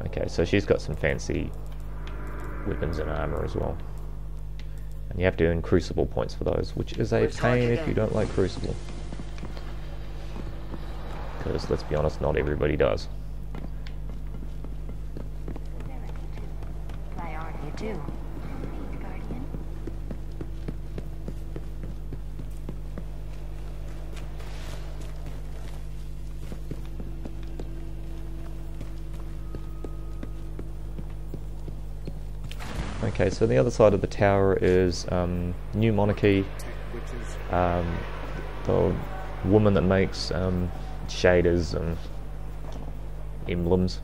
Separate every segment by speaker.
Speaker 1: Okay, so she's got some fancy weapons and armor as well. And you have to earn Crucible points for those, which is a pain if you don't like Crucible. Because, let's be honest, not everybody does.
Speaker 2: Priority 2. Guardian.
Speaker 1: Okay, so the other side of the tower is New Monarchy, the woman that makes shaders and emblems,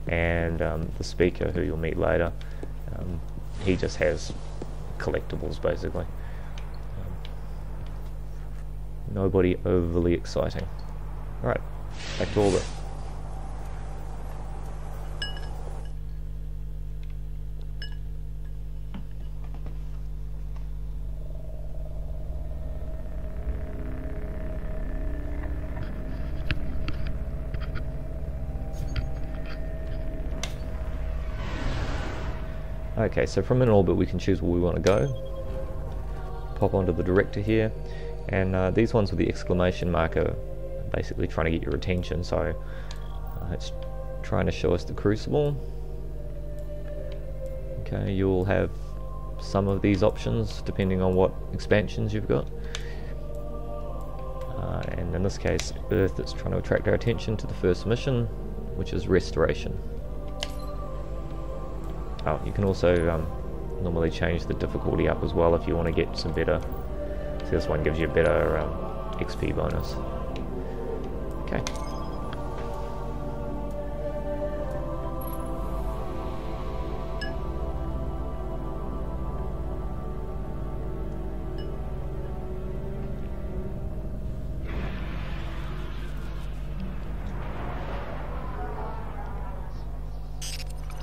Speaker 1: and the speaker who you'll meet later. He just has collectibles basically. Nobody overly exciting. Alright, back to orbit. Okay, so from an orbit we can choose where we want to go. Pop onto the director here, and these ones with the exclamation mark are basically trying to get your attention, so it's trying to show us the Crucible. Okay, you'll have some of these options depending on what expansions you've got. And in this case, Earth is trying to attract our attention to the first mission, which is Restoration. Oh, you can also normally change the difficulty up as well if you want to get some better. So this one gives you a better XP bonus. Okay.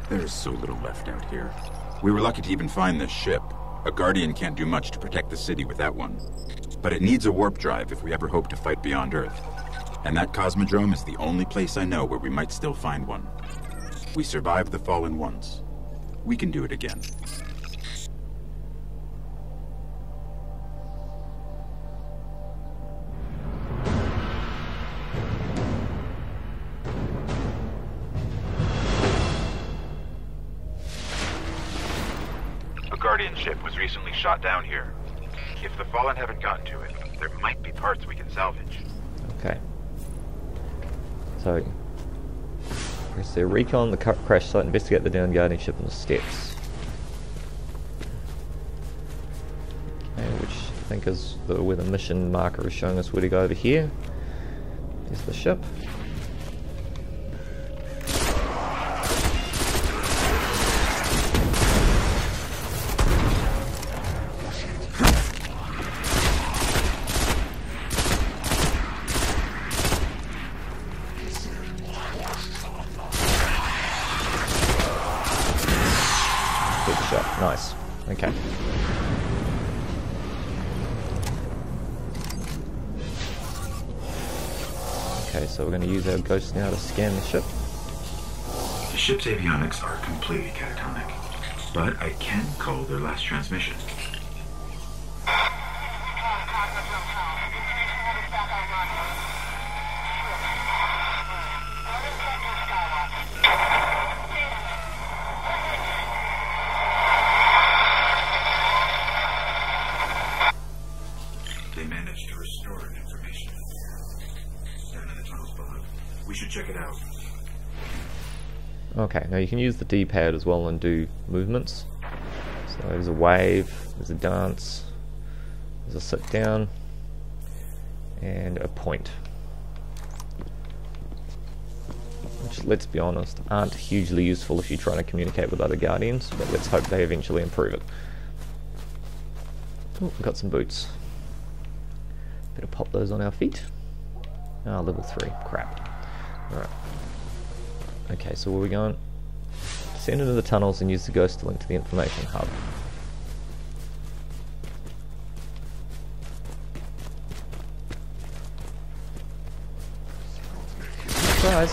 Speaker 3: There's so little left out here. We were lucky to even find this ship. A Guardian can't do much to protect the city with that one. But it needs a warp drive if we ever hope to fight beyond Earth. And that Cosmodrome is the only place I know where we might still find one. We survived the Fallen once. We can do it again.
Speaker 4: Guardian ship was recently shot down here. If the Fallen haven't gotten to it, there might be parts we can salvage.
Speaker 1: Okay. So, press the recon the crash site, investigate the downed Guardian ship on the steps. Okay, which I think is where the mission marker is showing us where to go over here. There's the ship. Nice. Okay. Okay, so we're going to use our ghost now to scan the ship.
Speaker 5: The ship's avionics are completely catatonic, but I can call their last transmission. They managed to restore information. Down in the tunnels below. We should check it out.
Speaker 1: Okay, now you can use the D-pad as well and do movements. So there's a wave, there's a dance, there's a sit down, and a point. Which, let's be honest, aren't hugely useful if you're trying to communicate with other Guardians, but let's hope they eventually improve it. Oh, we've got some boots. Better pop those on our feet. Ah, level 3. Crap. Alright. Okay, so where are we going? Descend into the tunnels and use the ghost to link to the information hub. Surprise!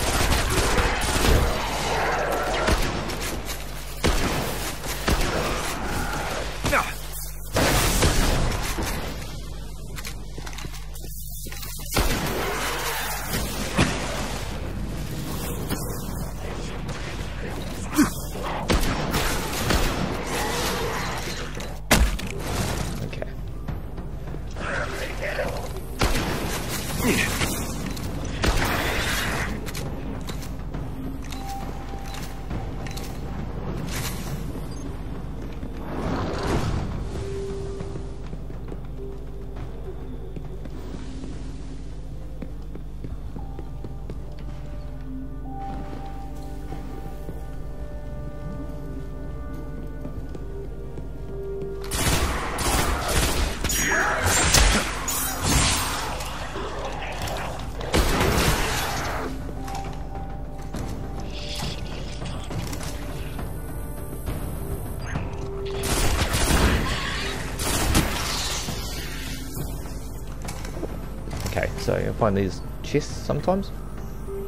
Speaker 1: So you'll find these chests sometimes.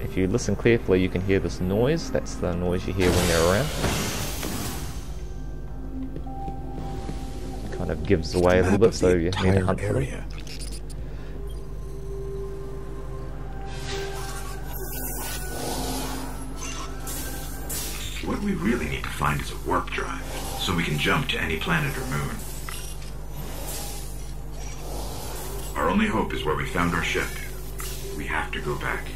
Speaker 1: If you listen carefully, you can hear this noise. That's the noise you hear when they're around. Kind of gives away a little bit, so you need to hunt for them.
Speaker 5: What we really need to find is a warp drive, so we can jump to any planet or moon. Our only hope is where we found our ship. We have to go back.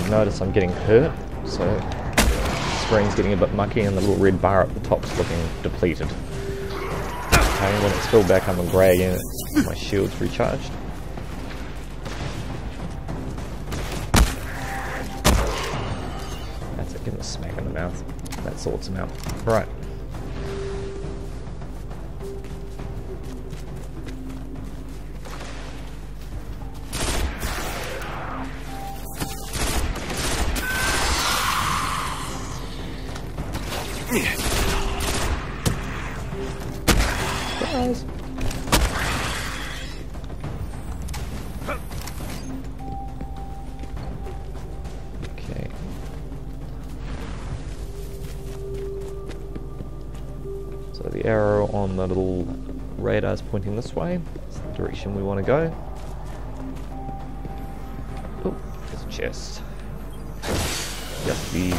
Speaker 1: Notice I'm getting hurt, so the screen's getting a bit mucky and the little red bar at the top's looking depleted. Okay, when it's filled back up and grey again, my shield's recharged. That's it, give him a smack in the mouth. That sorts him out. Right. Surprise. Okay. So the arrow on the little radar is pointing this way. That's the direction we want to go. Oh, there's a chest. Just these.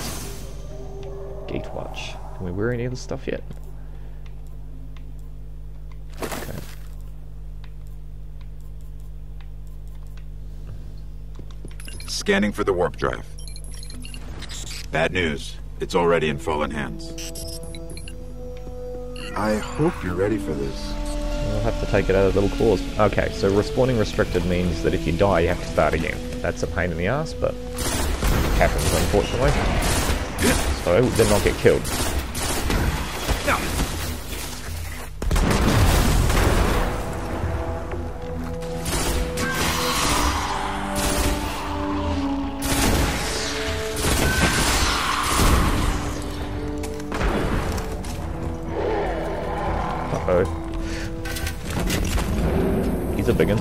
Speaker 1: Gatewatch. Can we wear any of this stuff yet? Okay.
Speaker 3: Scanning for the warp drive. Bad news. It's already in fallen hands.
Speaker 6: I hope you're ready for this.
Speaker 1: We'll have to take it out of little claws. Okay, so respawning restricted means that if you die, you have to start again. That's a pain in the ass, but it happens, unfortunately. So, then not get killed. Uh-oh. He's a big one.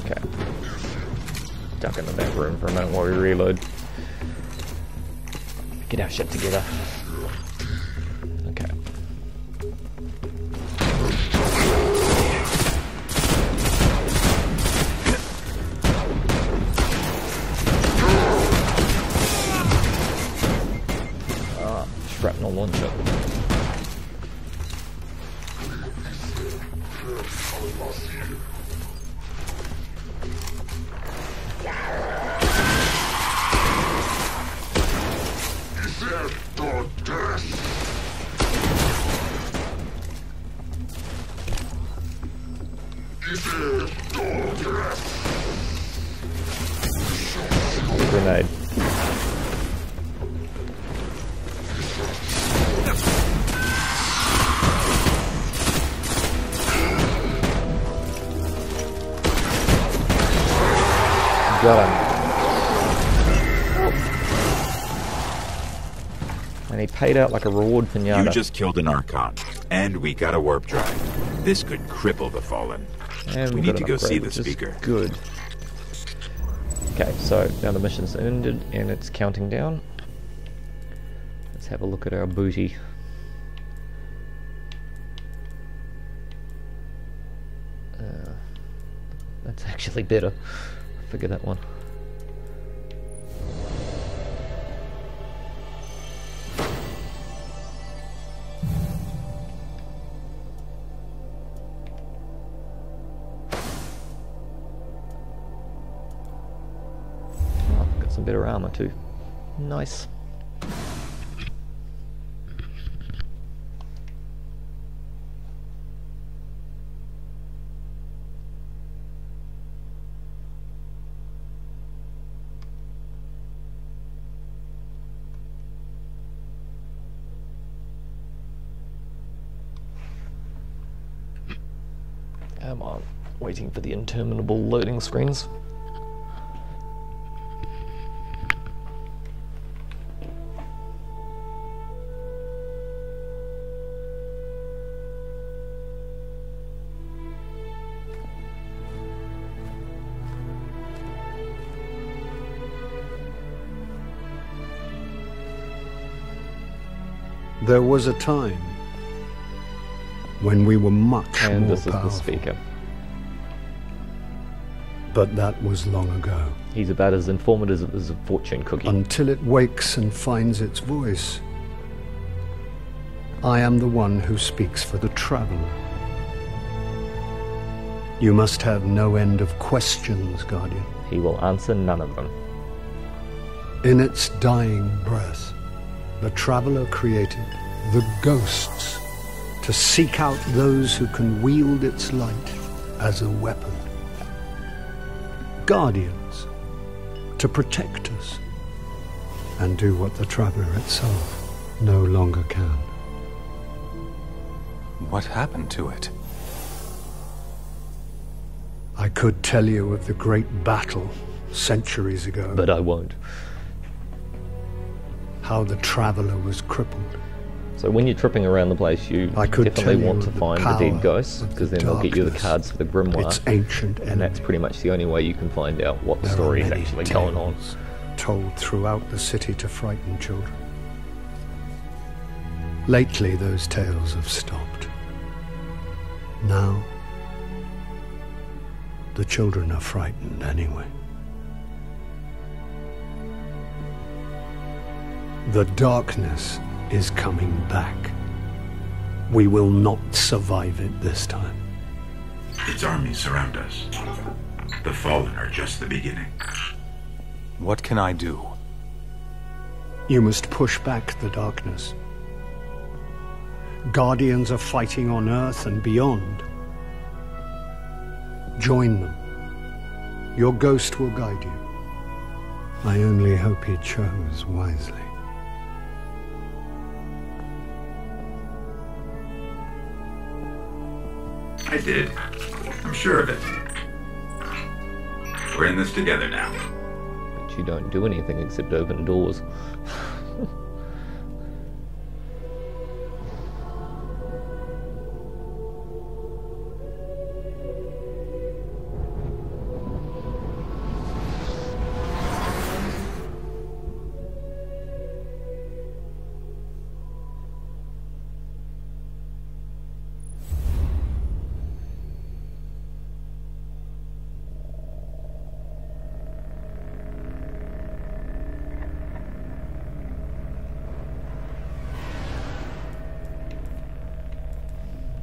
Speaker 1: Okay. Duck into that room for a minute while we reload. Get our shit together. Okay. Shrapnel launcher.
Speaker 6: Is it
Speaker 1: grenade. Got him. And he paid out like a reward pinata.
Speaker 3: You just killed an Archon, and we got a warp drive. This could cripple the Fallen.
Speaker 1: And
Speaker 3: We
Speaker 1: got
Speaker 3: need
Speaker 1: an
Speaker 3: to go
Speaker 1: upgrade,
Speaker 3: see the
Speaker 1: which is
Speaker 3: speaker.
Speaker 1: Good. Okay, so now the mission's ended and it's counting down. Let's have a look at our booty. That's actually better. Figure that one. Oh, got some better armor too. Nice. Come on, waiting for the interminable loading screens.
Speaker 6: There was a time when we were much
Speaker 1: And
Speaker 6: more
Speaker 1: this is
Speaker 6: powerful,
Speaker 1: the speaker.
Speaker 6: but that was long ago.
Speaker 1: He's about as informative as a fortune cookie.
Speaker 6: Until it wakes and finds its voice. I am the one who speaks for the traveler. You must have no end of questions, Guardian.
Speaker 1: He will answer none of them.
Speaker 6: In its dying breath, the traveler created the ghosts to seek out those who can wield its light as a weapon. Guardians to protect us and do what the traveler itself no longer can.
Speaker 7: What happened to it?
Speaker 6: I could tell you of the great battle centuries ago,
Speaker 1: But I won't.
Speaker 6: how the traveler was crippled.
Speaker 1: So when you're tripping around the place, you
Speaker 6: I could
Speaker 1: definitely
Speaker 6: tell
Speaker 1: want
Speaker 6: you
Speaker 1: to
Speaker 6: of the
Speaker 1: find the
Speaker 6: power
Speaker 1: dead ghosts,
Speaker 6: of
Speaker 1: because
Speaker 6: the
Speaker 1: then they'll get you the
Speaker 6: darkness,
Speaker 1: cards for the grimoire,
Speaker 6: its ancient
Speaker 1: and that's
Speaker 6: enemy.
Speaker 1: pretty much the only way you can find out what the
Speaker 6: There are
Speaker 1: story is
Speaker 6: many
Speaker 1: actually going on.
Speaker 6: tales told throughout the city to frighten children. Lately, those tales have stopped. Now, the children are frightened anyway. The darkness is coming back. We will not survive it this time.
Speaker 5: Its armies surround us. The Fallen are just the beginning.
Speaker 7: What can I do?
Speaker 6: You must push back the darkness. Guardians are fighting on Earth and beyond. Join them. Your ghost will guide you. I only hope he chose wisely.
Speaker 5: I did. I'm sure of it. We're in this together now.
Speaker 1: But you don't do anything except open doors.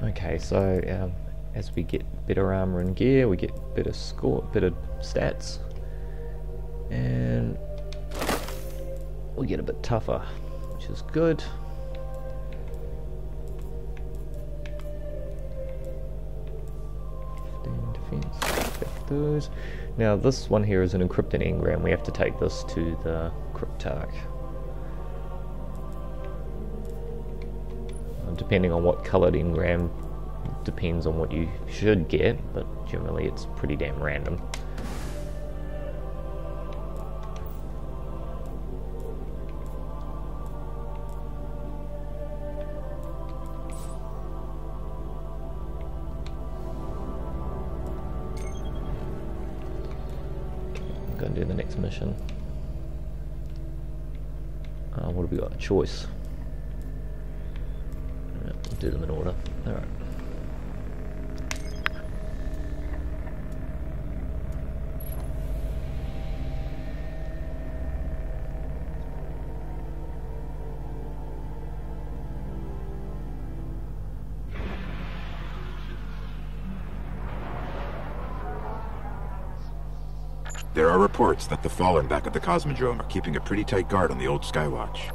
Speaker 1: Okay, so as we get better armor and gear, we get better better stats, and we get a bit tougher, which is good. Defense, goes. Now this one here is an encrypted engram. We have to take this to the cryptarch. Depending on what coloured engram depends on what you should get, but generally it's pretty damn random. I'm going to do the next mission. What have we got? A choice. We'll do them in order. Alright.
Speaker 3: There are reports that the Fallen back at the Cosmodrome are keeping a pretty tight guard on the old Skywatch.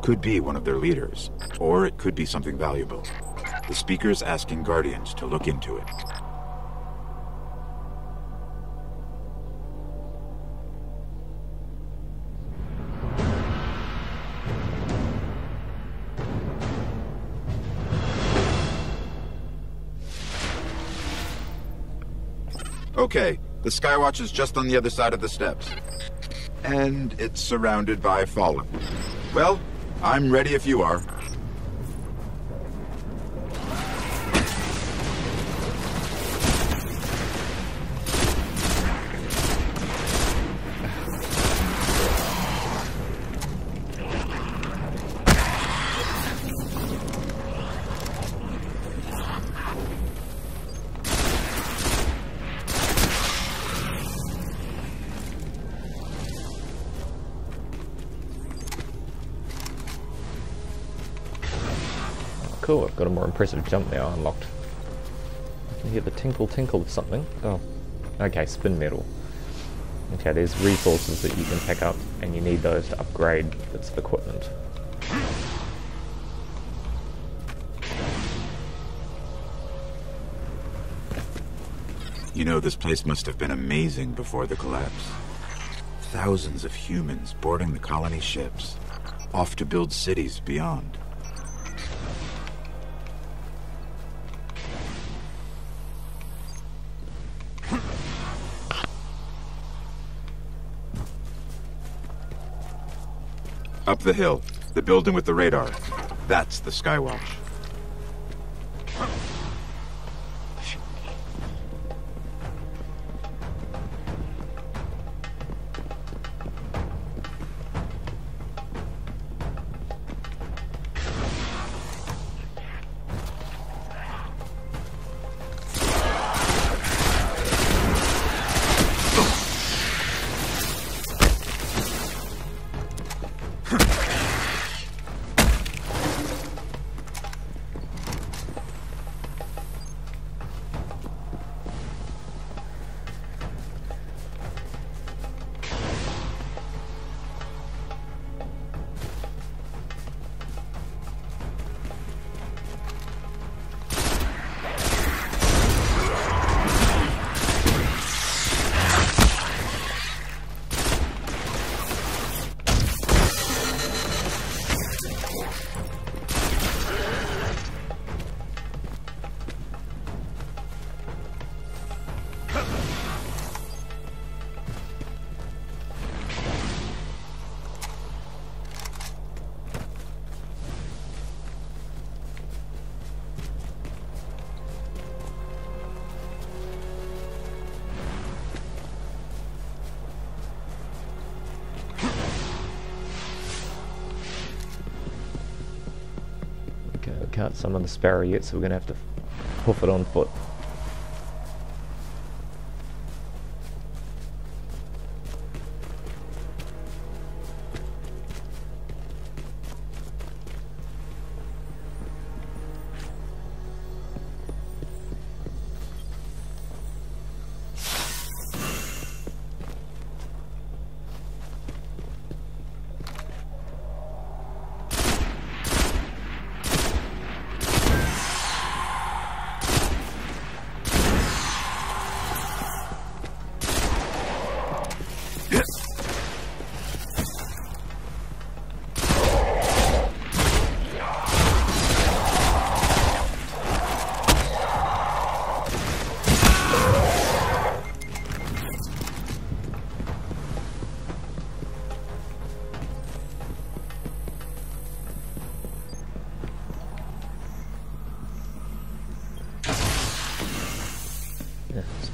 Speaker 3: Could be one of their leaders, or it could be something valuable. The Speaker's asking Guardians to look into it. Okay, the Skywatch is just on the other side of the steps. And it's surrounded by Fallen. Well, I'm ready if you are.
Speaker 1: Cool, I've got a more impressive jump now unlocked. I can hear the tinkle tinkle of something. Oh, okay, spin metal. Okay, there's resources that you can pick up, and you need those to upgrade its equipment.
Speaker 3: You know, this place must have been amazing before the collapse. Thousands of humans boarding the colony ships, off to build cities beyond. Up the hill, the building with the radar. That's the Skywatch.
Speaker 1: Can't summon the sparrow yet, so we're gonna have to hoof it on foot.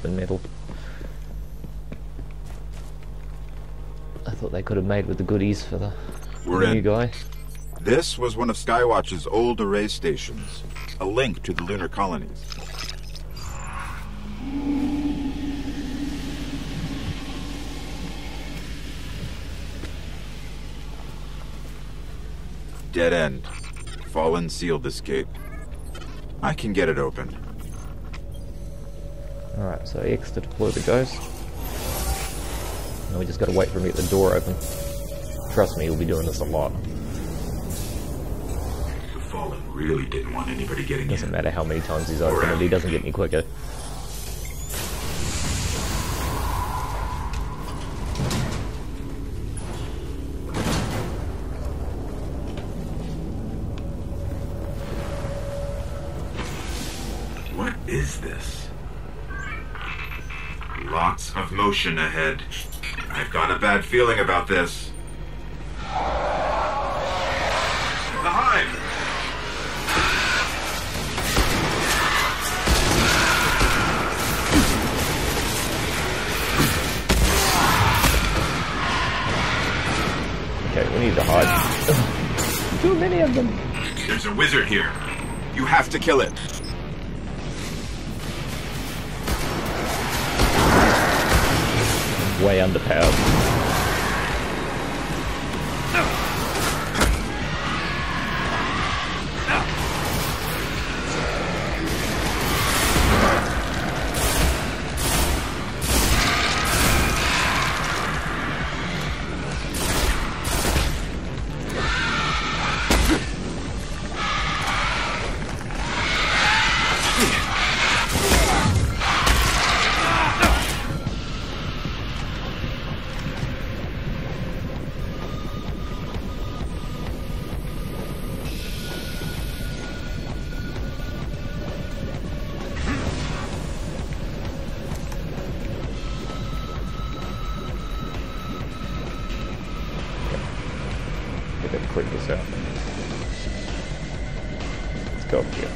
Speaker 1: been metal. I thought they could have made with the goodies for the
Speaker 3: We're
Speaker 1: new
Speaker 3: in.
Speaker 1: guy.
Speaker 3: This was one of Skywatch's old array stations, a link to the lunar colonies. Dead end. Fallen sealed this gate. I can get it open.
Speaker 1: Alright, so X to deploy the ghost. Now we just gotta wait for him to get the door open. Trust me, he'll be doing this a lot.
Speaker 5: The Fallen really didn't want anybody getting
Speaker 1: Doesn't
Speaker 5: in.
Speaker 1: matter how many times he's opened it, he doesn't get any quicker.
Speaker 5: What is this? Lots of motion ahead.
Speaker 3: I've got a bad feeling about this.
Speaker 5: The hive!
Speaker 1: Okay, we need to hide. Too many of them.
Speaker 5: There's a wizard here.
Speaker 3: You have to kill it.
Speaker 1: Way underpowered. Clear this out. Let's go up here.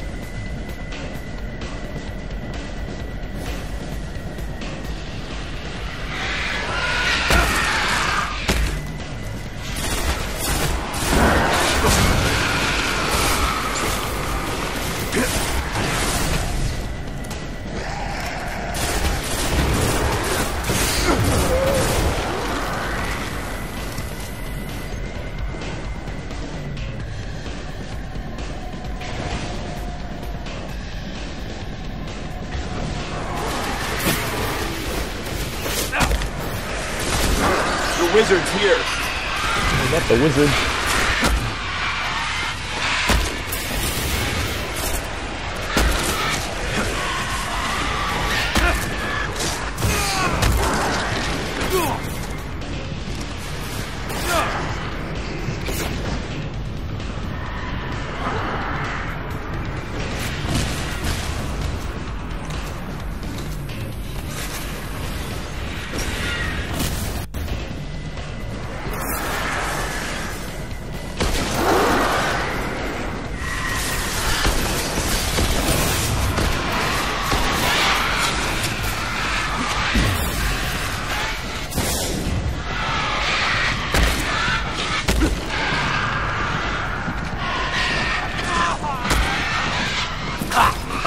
Speaker 3: The wizard's here.
Speaker 1: I got the wizard.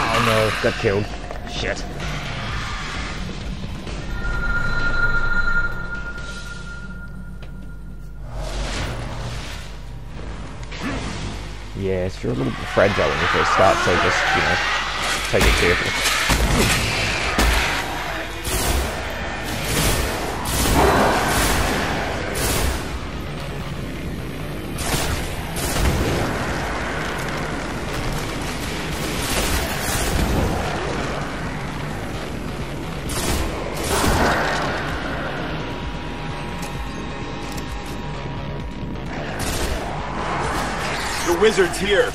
Speaker 1: Oh no, got killed. Shit. Yes, you're a little bit fragile when you first start, so just, you know, take it carefully.
Speaker 3: The wizard's here.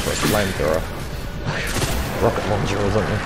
Speaker 1: for a flamethrower. Rocket launcher or something.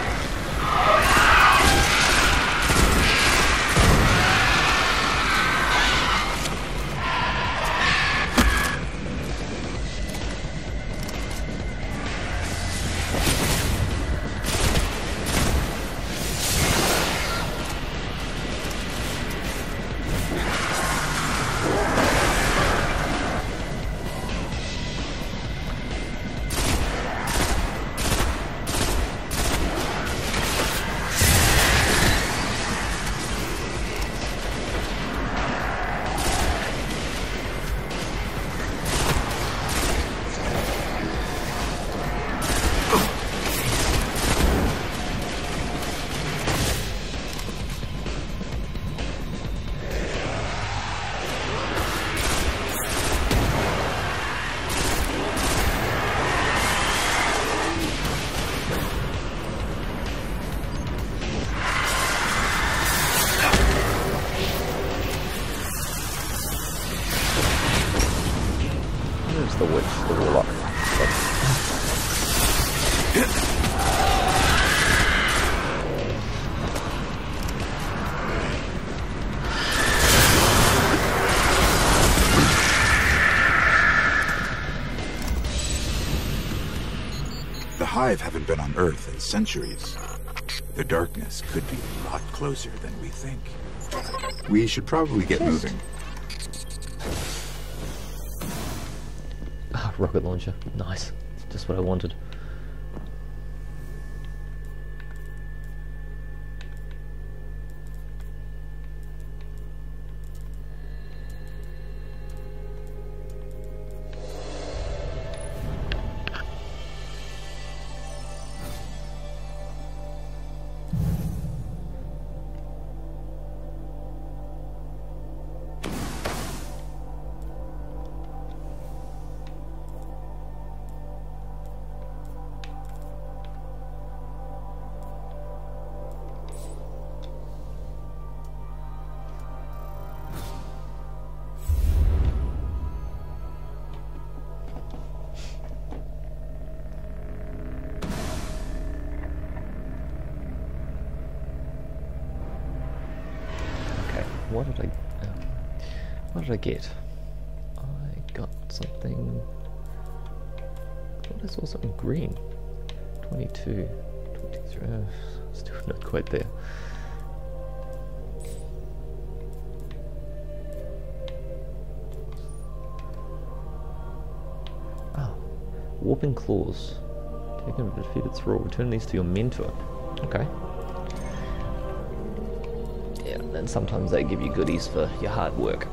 Speaker 1: The witch, the warlock.
Speaker 3: The Hive haven't been on Earth in centuries. The darkness could be a lot closer than we think. We should probably get moving.
Speaker 1: Rocket launcher. Nice. Just what I wanted. What did I get? I got something. I thought I saw something green. 22, 23. Still not quite there. Ah, warping claws. Take them to defeat its role. Return these to your mentor. Okay. And sometimes they give you goodies for your hard work.